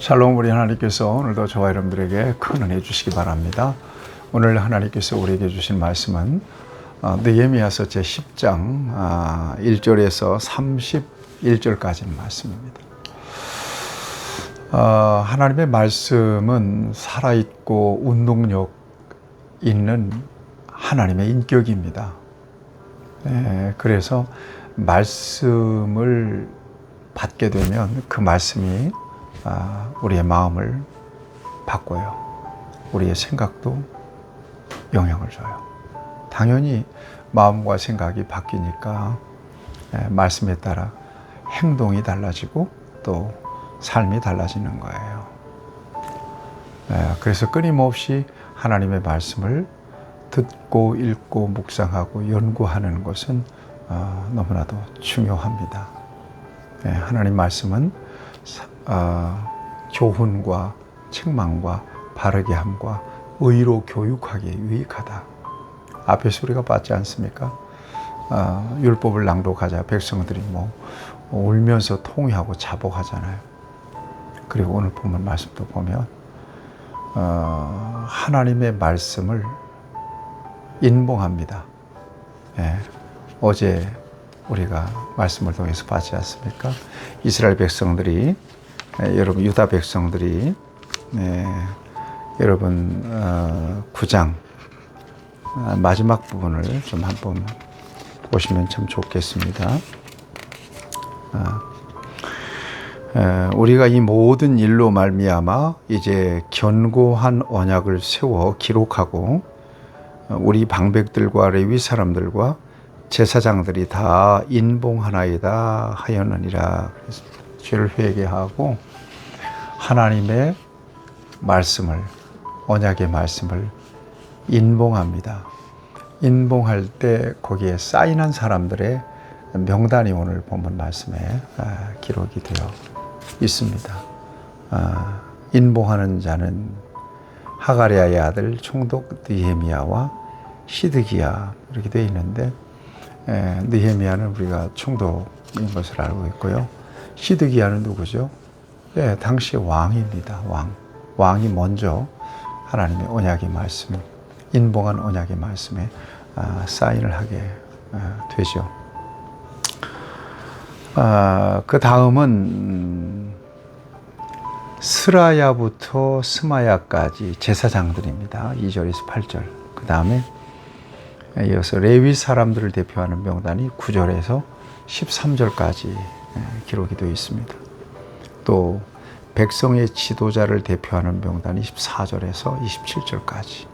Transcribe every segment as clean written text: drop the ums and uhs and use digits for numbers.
샬롬, 우리 하나님께서 오늘도 저와 여러분들에게 큰 은혜 주시기 바랍니다. 오늘 하나님께서 우리에게 주신 말씀은 느헤미야서 제10장 1절에서 31절까지의 말씀입니다. 하나님의 말씀은 살아있고 운동력 있는 하나님의 인격입니다. 그래서 말씀을 받게 되면 그 말씀이 우리의 마음을 바꿔요. 우리의 생각도 영향을 줘요. 당연히 마음과 생각이 바뀌니까 말씀에 따라 행동이 달라지고 또 삶이 달라지는 거예요. 그래서 끊임없이 하나님의 말씀을 듣고 읽고 묵상하고 연구하는 것은 너무나도 중요합니다. 하나님 말씀은 교훈과 책망과 바르게 함과 의로 교육하기에 유익하다. 앞에서 우리가 봤지 않습니까? 율법을 낭독하자 백성들이 울면서 통회하고 자복하잖아요. 그리고 오늘 보면 말씀도 보면 하나님의 말씀을 인봉합니다. 어제 우리가 말씀을 통해서 봤지 않습니까? 이스라엘 백성들이 여러분 유다 백성들이 여러분 9장 마지막 부분을 좀 한번 보시면 참 좋겠습니다. 우리가 이 모든 일로 말미암아 이제 견고한 언약을 세워 기록하고 우리 방백들과 레위 사람들과 제사장들이 다 인봉하나이다 하였느니라. 죄를 회개하고 하나님의 말씀을, 언약의 말씀을 인봉합니다. 인봉할 때 거기에 사인한 사람들의 명단이 오늘 본문 말씀에 기록이 되어 있습니다. 인봉하는 자는 하가랴의 아들 총독 느헤미야와 시드기야 이렇게 되어 있는데 느헤미야는 우리가 총독인 것을 알고 있고요. 시드기야는 누구죠? 당시 왕입니다. 왕이 먼저 하나님의 언약의 말씀, 인봉한 언약의 말씀에 사인을 하게 되죠. 그 다음은 스라야부터 스마야까지 제사장들입니다. 2절에서 8절. 그 다음에 이어서 레위 사람들을 대표하는 명단이 9절에서 13절까지 기록이 되어 있습니다. 또 백성의 지도자를 대표하는 명단이 14절에서 27절까지.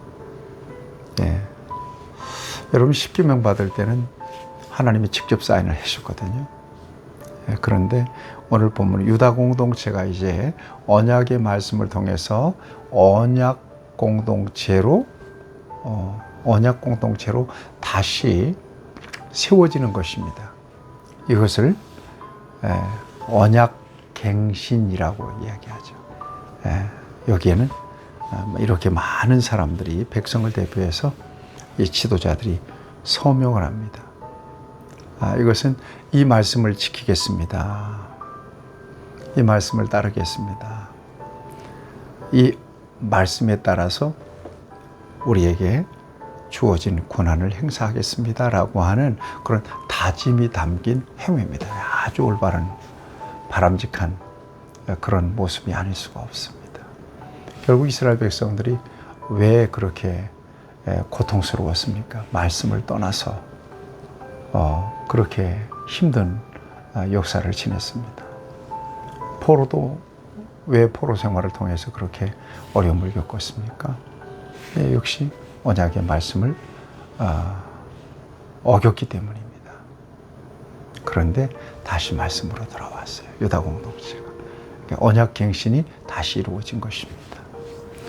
여러분 십계명 받을 때는 하나님이 직접 사인을 해주셨거든요. 그런데 오늘 보면 유다 공동체가 이제 언약의 말씀을 통해서 언약 공동체로 다시 세워지는 것입니다. 이것을 언약갱신이라고 이야기하죠. 여기에는 이렇게 많은 사람들이 백성을 대표해서 이 지도자들이 서명을 합니다. 이것은 이 말씀을 지키겠습니다. 이 말씀을 따르겠습니다. 이 말씀에 따라서 우리에게 주어진 권한을 행사하겠습니다라고 하는 그런 다짐이 담긴 행위입니다. 아주 올바른 바람직한 그런 모습이 아닐 수가 없습니다. 결국 이스라엘 백성들이 왜 그렇게 고통스러웠습니까? 말씀을 떠나서 그렇게 힘든 역사를 지냈습니다. 포로도 왜 포로 생활을 통해서 그렇게 어려움을 겪었습니까? 역시 언약의 말씀을 어겼기 때문입니다. 그런데 다시 말씀으로 돌아왔어요. 유다 공동체가. 언약 갱신이 다시 이루어진 것입니다.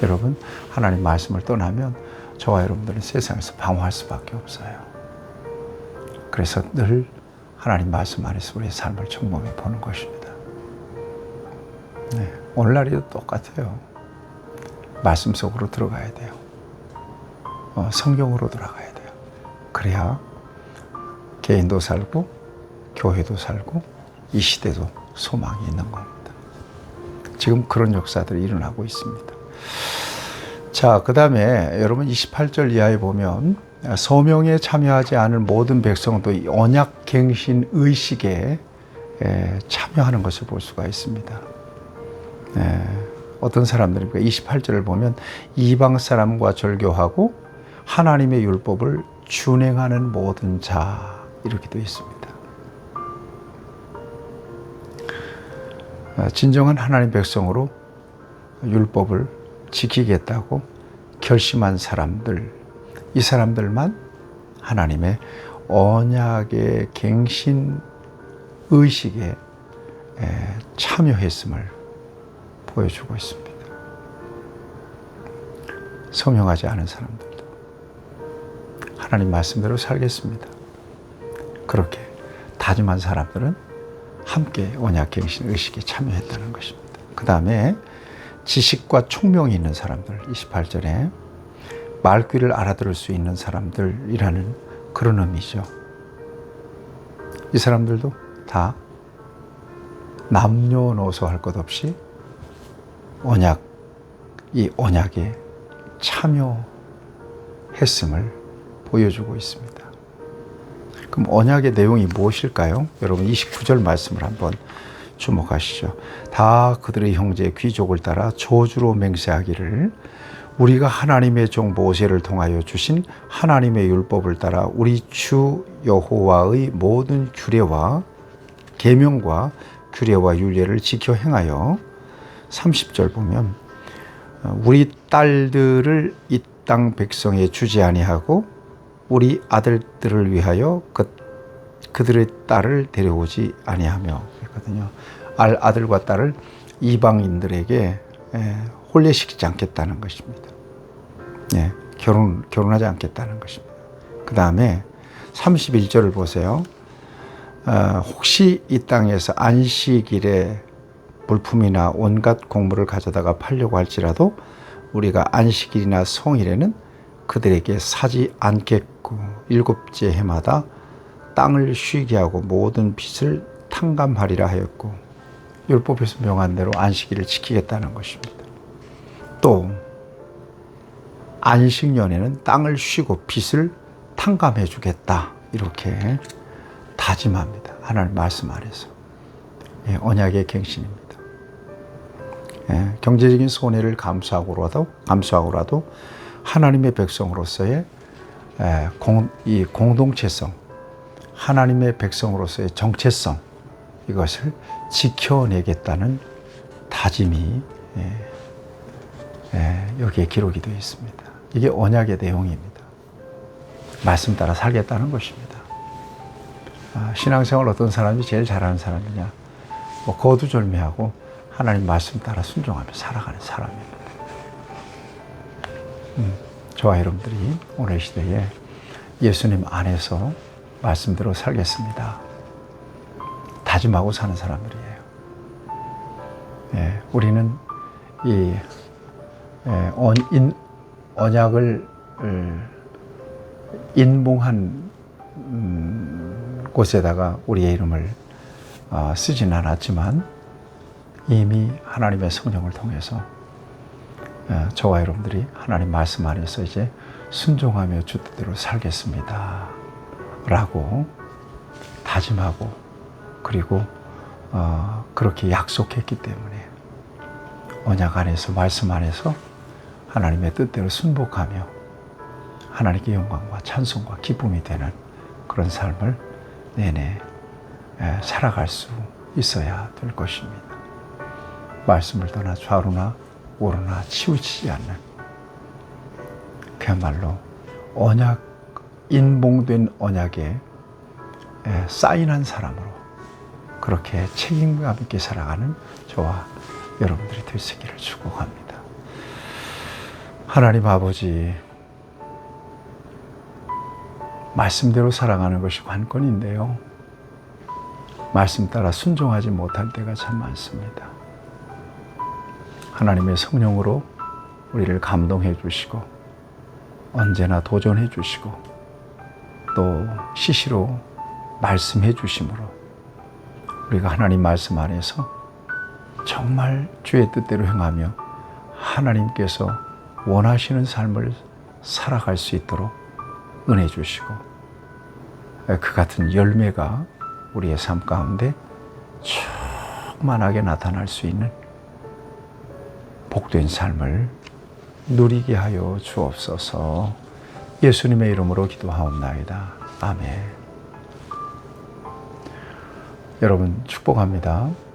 여러분, 하나님 말씀을 떠나면 저와 여러분들은 세상에서 방황할 수밖에 없어요. 그래서 늘 하나님 말씀 안에서 우리의 삶을 점검해 보는 것입니다. 오늘날에도 똑같아요. 말씀 속으로 들어가야 돼요. 성경으로 들어가야 돼요. 그래야 개인도 살고 교회도 살고 이 시대도 소망이 있는 겁니다. 지금 그런 역사들이 일어나고 있습니다. 자, 그 다음에 여러분 28절 이하에 보면 소명에 참여하지 않은 모든 백성도 이 언약갱신 의식에 참여하는 것을 볼 수가 있습니다. 어떤 사람들입니까? 28절을 보면 이방 사람과 절교하고 하나님의 율법을 준행하는 모든 자, 이렇게 되어 있습니다. 진정한 하나님 백성으로 율법을 지키겠다고 결심한 사람들, 이 사람들만 하나님의 언약의 갱신 의식에 참여했음을 보여주고 있습니다. 성령하지 않은 사람들도 하나님 말씀대로 살겠습니다. 그렇게 다짐한 사람들은 함께 언약갱신 의식에 참여했다는 것입니다. 그 다음에 지식과 총명이 있는 사람들, 28절에 말귀를 알아들을 수 있는 사람들이라는 그런 의미죠. 이 사람들도 다 남녀노소 할 것 없이 이 언약에 참여했음을 보여주고 있습니다. 그럼 언약의 내용이 무엇일까요? 여러분 29절 말씀을 한번 주목하시죠. 다 그들의 형제 귀족을 따라 저주로 맹세하기를 우리가 하나님의 종 모세를 통하여 주신 하나님의 율법을 따라 우리 주 여호와의 모든 규례와 계명과 규례와 율례를 지켜 행하여 30절 보면 우리 딸들을 이 땅 백성에 주지 아니하고 우리 아들들을 위하여 그들의 딸을 데려오지 아니하며 그랬거든요. 아들과 딸을 이방인들에게 혼례시키지 않겠다는 것입니다. 결혼하지 않겠다는 것입니다. 그 다음에 31절을 보세요. 혹시 이 땅에서 안식일에 물품이나 온갖 곡물을 가져다가 팔려고 할지라도 우리가 안식일이나 성일에는 그들에게 사지 않겠고 일곱째 해마다 땅을 쉬게 하고 모든 빚을 탕감하리라 하였고 율법에서 명한 대로 안식일을 지키겠다는 것입니다. 또 안식년에는 땅을 쉬고 빚을 탕감해 주겠다 이렇게 다짐합니다. 하나님 말씀 안에서. 언약의 갱신입니다. 경제적인 손해를 감수하고라도 하나님의 백성으로서의 이 공동체성, 하나님의 백성으로서의 정체성, 이것을 지켜내겠다는 다짐이 여기에 기록이 되어 있습니다. 이게 언약의 내용입니다. 말씀 따라 살겠다는 것입니다. 신앙생활 어떤 사람이 제일 잘하는 사람이냐? 거두절미하고 하나님 말씀 따라 순종하며 살아가는 사람입니다. 저와 여러분들이 오늘 시대에 예수님 안에서 말씀대로 살겠습니다. 다짐하고 사는 사람들이에요. 우리는 이 언약을 인봉한 곳에다가 우리의 이름을 쓰진 않았지만 이미 하나님의 성령을 통해서 저와 여러분들이 하나님 말씀 안에서 이제 순종하며 주 뜻대로 살겠습니다 라고 다짐하고 그리고 그렇게 약속했기 때문에 언약 안에서 말씀 안에서 하나님의 뜻대로 순복하며 하나님께 영광과 찬송과 기쁨이 되는 그런 삶을 내내 살아갈 수 있어야 될 것입니다. 말씀을 떠나 좌우나 우로나 치우치지 않는 그야말로 인봉된 언약에 사인한 사람으로 그렇게 책임감 있게 살아가는 저와 여러분들이 되시기를 축복합니다. 하나님 아버지, 말씀대로 살아가는 것이 관건인데요. 말씀 따라 순종하지 못할 때가 참 많습니다. 하나님의 성령으로 우리를 감동해 주시고 언제나 도전해 주시고 또 시시로 말씀해 주심으로 우리가 하나님 말씀 안에서 정말 주의 뜻대로 행하며 하나님께서 원하시는 삶을 살아갈 수 있도록 은혜 주시고 그 같은 열매가 우리의 삶 가운데 충만하게 나타날 수 있는 복된 삶을 누리게 하여 주옵소서. 예수님의 이름으로 기도하옵나이다. 아멘. 여러분 축복합니다.